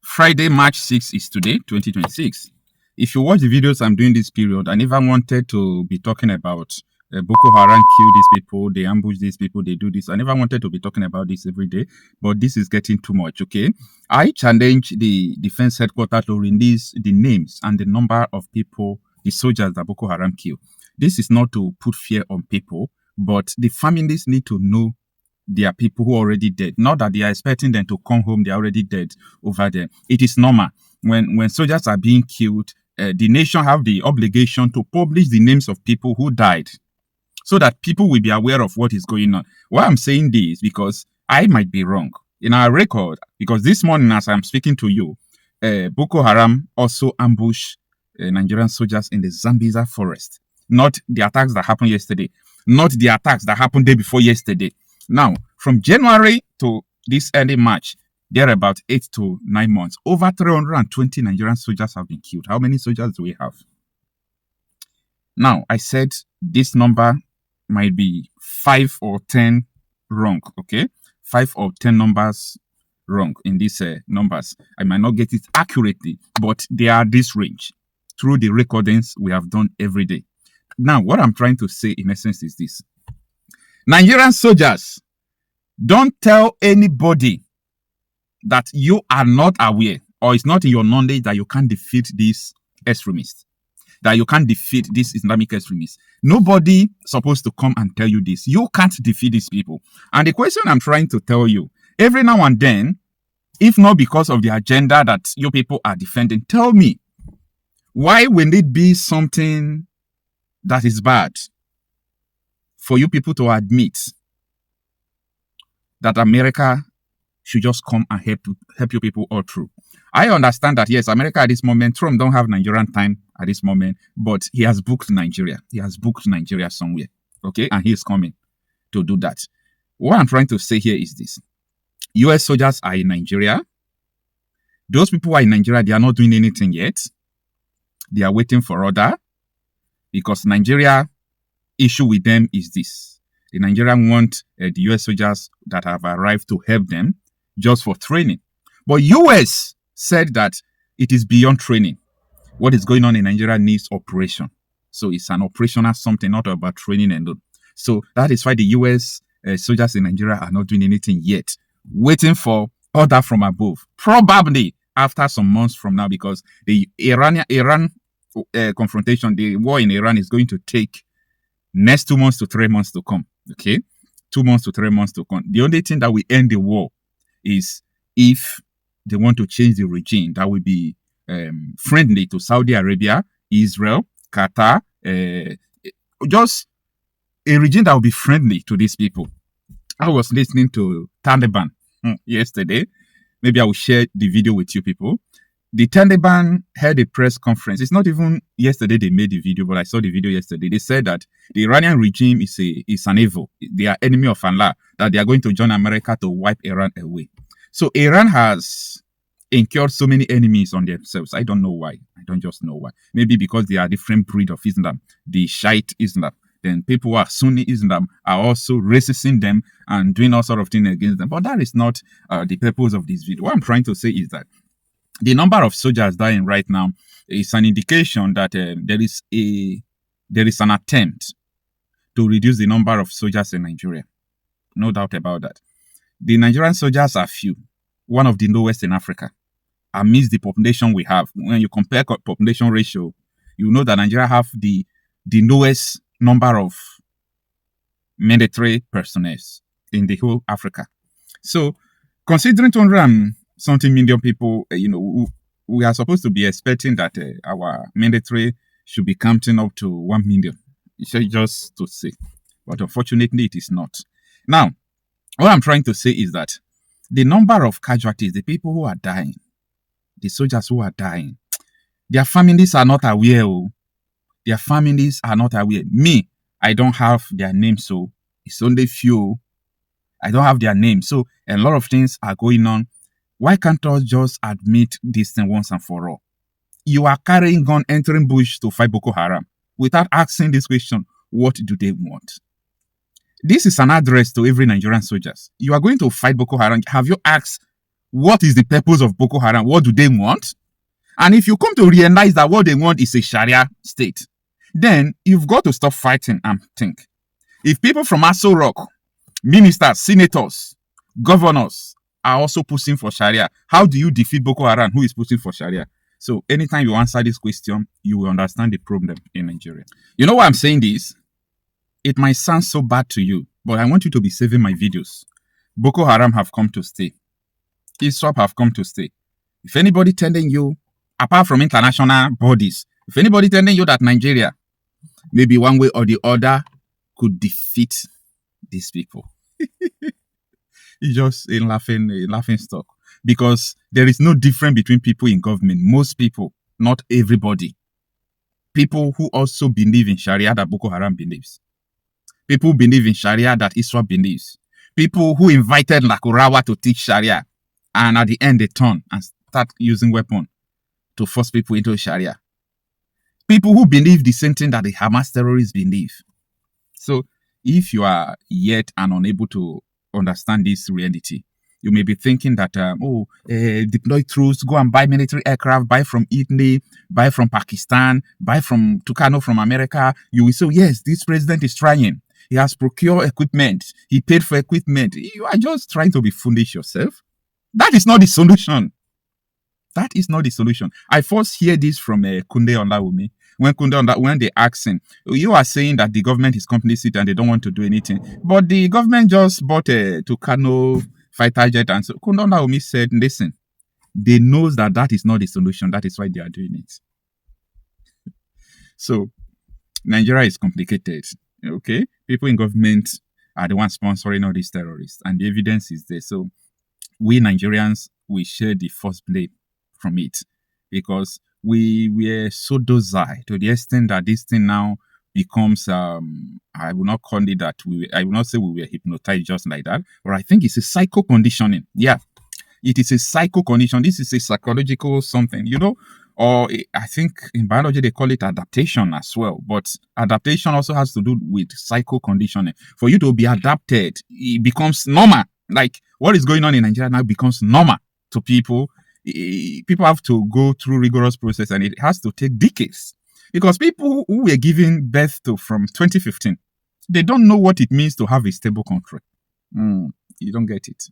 Friday, March 6th is today, 2026. If you watch the videos I'm doing this period, I never wanted to be talking about Boko Haram kill these people, they ambush these people, they do this. I never wanted to be talking about this every day, but this is getting too much, okay? I challenge the defense headquarters to release the names and the number of people, the soldiers that Boko Haram kill. This is not to put fear on people, but the families need to know there are people who are already dead. Not that they are expecting them to come home, they are already dead over there. It is normal. When soldiers are being killed, the nation have the obligation to publish the names of people who died so that people will be aware of what is going on. Why I'm saying this, because I might be wrong. In our record, because this morning as I'm speaking to you, Boko Haram also ambushed Nigerian soldiers in the Zambiza forest. Not the attacks that happened yesterday. Not the attacks that happened day before yesterday. Now, from January to this early March, there are about 8 to 9 months. Over 320 Nigerian soldiers have been killed. How many soldiers do we have? Now, I said this number might be 5 or 10 wrong, okay? 5 or 10 numbers wrong in these numbers. I might not get it accurately, but they are this range through the recordings we have done every day. Now, what I'm trying to say in essence is this. Nigerian soldiers, don't tell anybody that you are not aware or it's not in your knowledge that you can't defeat these extremists, that you can't defeat these Islamic extremists. Nobody supposed to come and tell you this. You can't defeat these people. And the question I'm trying to tell you, every now and then, if not because of the agenda that you people are defending, tell me, why will it be something that is bad for you people to admit that America should just come and help you people all through? I understand that, yes, America at this moment, Trump don't have Nigerian time at this moment, but he has booked Nigeria. He has booked Nigeria somewhere, okay? And he is coming to do that. What I'm trying to say here is this. U.S. soldiers are in Nigeria. Those people who are in Nigeria, they are not doing anything yet. They are waiting for order because Nigeria issue with them is this. The Nigerians want the U.S. soldiers that have arrived to help them just for training. But U.S. said that it is beyond training. What is going on in Nigeria needs operation. So it's an operational something, not about training and all. So that is why the U.S. Soldiers in Nigeria are not doing anything yet, waiting for order from above. Probably after some months from now, because the Iran confrontation, the war in Iran is going to take next 2 months to 3 months to come. Okay, 2 months to 3 months to come. The only thing that will end the war is if they want to change the regime that will be friendly to Saudi Arabia, Israel, Qatar, just a regime that will be friendly to these people. I was listening to Taliban yesterday. Maybe I will share the video with you people. The Taliban held a press conference. It's not even yesterday they made the video, but I saw the video yesterday. They said that the Iranian regime is an evil. They are enemy of Allah, that they are going to join America to wipe Iran away. So Iran has incurred so many enemies on themselves. I don't know why. I don't just know why. Maybe because they are a different breed of Islam, the Shiite Islam. Then people who are Sunni Islam are also resisting them and doing all sort of things against them. But that is not the purpose of this video. What I'm trying to say is that the number of soldiers dying right now is an indication that there is an attempt to reduce the number of soldiers in Nigeria. No doubt about that. The Nigerian soldiers are few, one of the lowest in Africa. Amidst the population we have, when you compare population ratio, you know that Nigeria have the lowest number of military personnel in the whole Africa. So, considering 200-something million people, we are supposed to be expecting that our military should be counting up to 1 million. It's just to say. But unfortunately, it is not. Now, what I'm trying to say is that the number of casualties, the people who are dying, the soldiers who are dying, their families are not aware. Their families are not aware. Me, I don't have their names, so it's only few. I don't have their names. So a lot of things are going on. Why can't us just admit this thing once and for all? You are carrying gun, entering bush to fight Boko Haram without asking this question, what do they want? This is an address to every Nigerian soldiers. You are going to fight Boko Haram. Have you asked what is the purpose of Boko Haram? What do they want? And if you come to realize that what they want is a Sharia state, then you've got to stop fighting and think. If people from Aso Rock, ministers, senators, governors are also pushing for Sharia, how do you defeat Boko Haram, who is pushing for Sharia? So anytime you answer this question, you will understand the problem in Nigeria. You know why I'm saying this? It might sound so bad to you, but I want you to be saving my videos. Boko Haram have come to stay. ISWAP have come to stay. If anybody telling you, apart from international bodies, if anybody telling you that Nigeria, maybe one way or the other, could defeat these people, it's just a laughing stock. Because there is no difference between people in government. Most people, not everybody. People who also believe in Sharia that Boko Haram believes. People believe in Sharia that ISWAP believes. People who invited Lakurawa to teach Sharia, and at the end they turn and start using weapons to force people into Sharia. People who believe the same thing that the Hamas terrorists believe. So if you are yet and unable to understand this reality, you may be thinking that, deploy troops, go and buy military aircraft, buy from Italy, buy from Pakistan, buy from Tucano from America. You will say, yes, this president is trying. He has procured equipment. He paid for equipment. You are just trying to be foolish yourself. That is not the solution. That is not the solution. I first hear this from Kunde Olawumi. When they ask him, you are saying that the government is complicit and they don't want to do anything. But the government just bought a Tucano fighter jet. And so Kunde Olawumi said, listen, they know that is not the solution. That is why they are doing it. So Nigeria is complicated. Okay? People in government are the ones sponsoring all these terrorists. And the evidence is there. So we Nigerians, we share the first blame from it. Because we were so docile to the extent that this thing now becomes, I will not call it that, I will not say we were hypnotized just like that, but I think it's a psycho conditioning. Yeah, it is a psycho condition. This is a psychological something, or I think in biology they call it adaptation as well. But adaptation also has to do with psycho conditioning. For you to be adapted, it becomes normal. Like what is going on in Nigeria now becomes normal to people. People have to go through rigorous process, and it has to take decades, because people who were given birth to from 2015, they don't know what it means to have a stable country. You don't get it.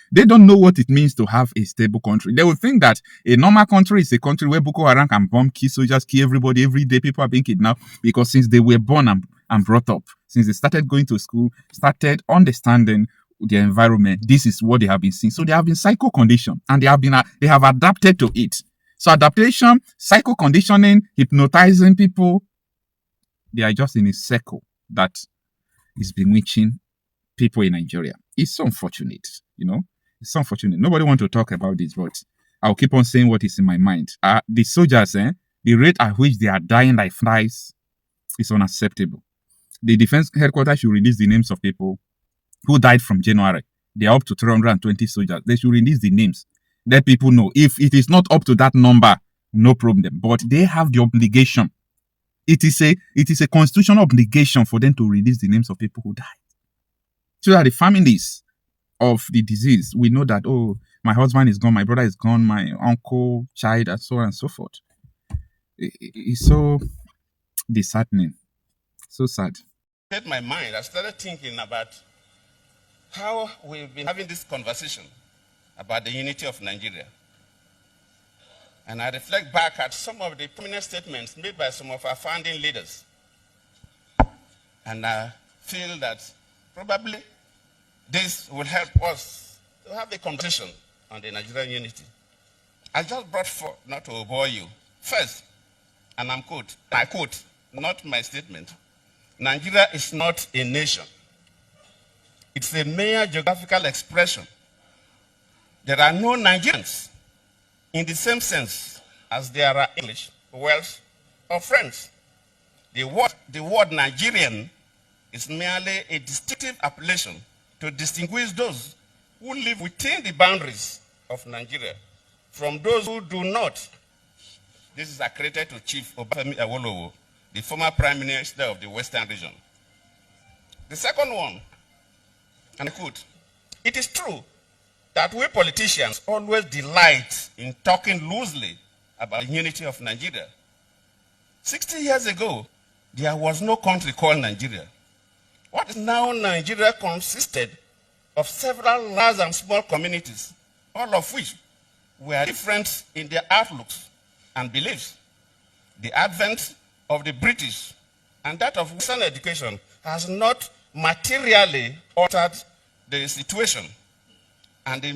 They don't know what it means to have a stable country. They will think that a normal country is a country where Boko Haram can bomb, kill soldiers, kill everybody every day. People are being kidnapped, because since they were born and brought up, since they started going to school, started understanding their environment, this is what they have been seeing. So they have been psycho conditioned, and they have adapted to it. So adaptation, psycho conditioning, hypnotizing people, they are just in a circle that is bewitching people in Nigeria. It's so unfortunate, It's so unfortunate. Nobody wants to talk about this, but I'll keep on saying what is in my mind. The soldiers, the rate at which they are dying like flies is unacceptable. The defense headquarters should release the names of people who died from January. They are up to 320 soldiers. They should release the names. Let people know. If it is not up to that number, no problem. But they have the obligation. It is a constitutional obligation for them to release the names of people who died. So that the families of the disease, we know that, my husband is gone, my brother is gone, my uncle, child, and so on and so forth. It's so disheartening. So sad. In my mind, I started thinking about how we've been having this conversation about the unity of Nigeria. And I reflect back at some of the prominent statements made by some of our founding leaders. And I feel that probably this will help us to have a conversation on the Nigerian unity. I just brought forth, not to bore you. First, and I quote, not my statement, Nigeria is not a nation. It's a mere geographical expression. There are no Nigerians in the same sense as there are English, Welsh, or French. The word Nigerian is merely a distinctive appellation to distinguish those who live within the boundaries of Nigeria from those who do not. This is accredited to Chief Obafemi Awolowo, the former Prime Minister of the Western region. The second one, and I quote, it is true that we politicians always delight in talking loosely about the unity of Nigeria. 60 years ago, there was no country called Nigeria. What is now Nigeria consisted of several large and small communities, all of which were different in their outlooks and beliefs. The advent of the British and that of Western education has not materially altered the situation, and the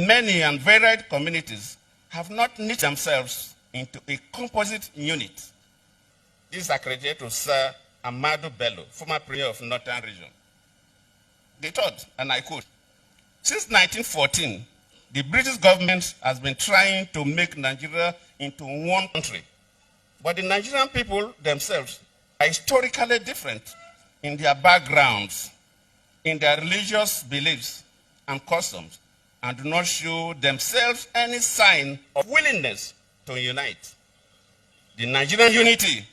many and varied communities have not knit themselves into a composite unit. This is accredited to Sir Amadu Bello, former Premier of Northern Region. They thought, and I quote, "Since 1914, the British government has been trying to make Nigeria into one country. But the Nigerian people themselves are historically different in their backgrounds, in their religious beliefs and customs, and do not show themselves any sign of willingness to unite. The Nigerian unity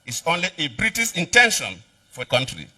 is only a British intention for the country."